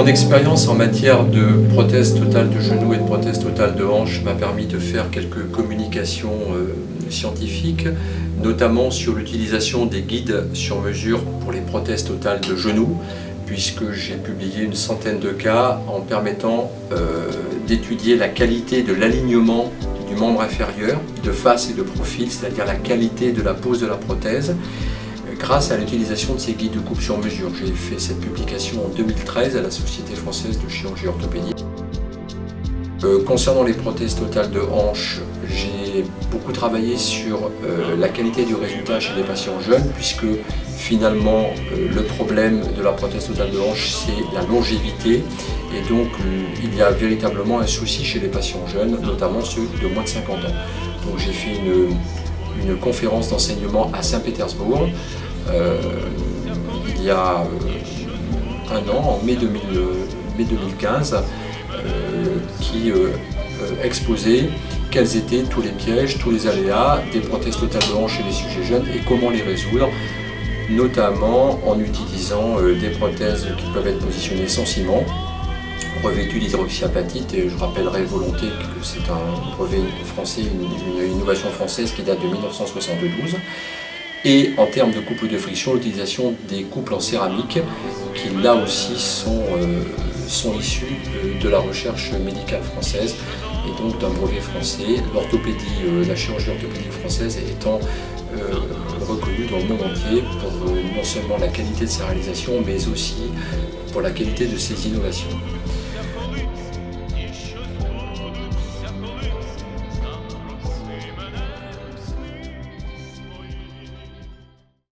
Mon expérience en matière de prothèse totale de genou et de prothèse totale de hanche m'a permis de faire quelques communications scientifiques, notamment sur l'utilisation des guides sur mesure pour les prothèses totales de genou, puisque j'ai publié une centaine de cas en permettant d'étudier la qualité de l'alignement du membre inférieur, de face et de profil, c'est-à-dire la qualité de la pose de la prothèse, grâce à l'utilisation de ces guides de coupe sur mesure. J'ai fait cette publication en 2013 à la Société française de chirurgie orthopédique. Concernant les prothèses totales de hanche, j'ai beaucoup travaillé sur la qualité du résultat chez les patients jeunes, puisque finalement le problème de la prothèse totale de hanche, c'est la longévité, et donc il y a véritablement un souci chez les patients jeunes, notamment ceux de moins de 50 ans. Donc j'ai fait une conférence d'enseignement à Saint-Pétersbourg il y a un an, en mai 2015, qui exposait quels étaient tous les pièges, tous les aléas des prothèses totales de hanche chez les sujets jeunes et comment les résoudre, notamment en utilisant des prothèses qui peuvent être positionnées sans ciment, revêtues d'hydroxyapatite, et je rappellerai volontiers que c'est un brevet français, une innovation française qui date de 1972. Et en termes de couple de friction, l'utilisation des couples en céramique qui là aussi sont issus de la recherche médicale française et donc d'un brevet français. L'orthopédie, la chirurgie orthopédique française étant reconnue dans le monde entier pour non seulement la qualité de ses réalisations mais aussi pour la qualité de ses innovations.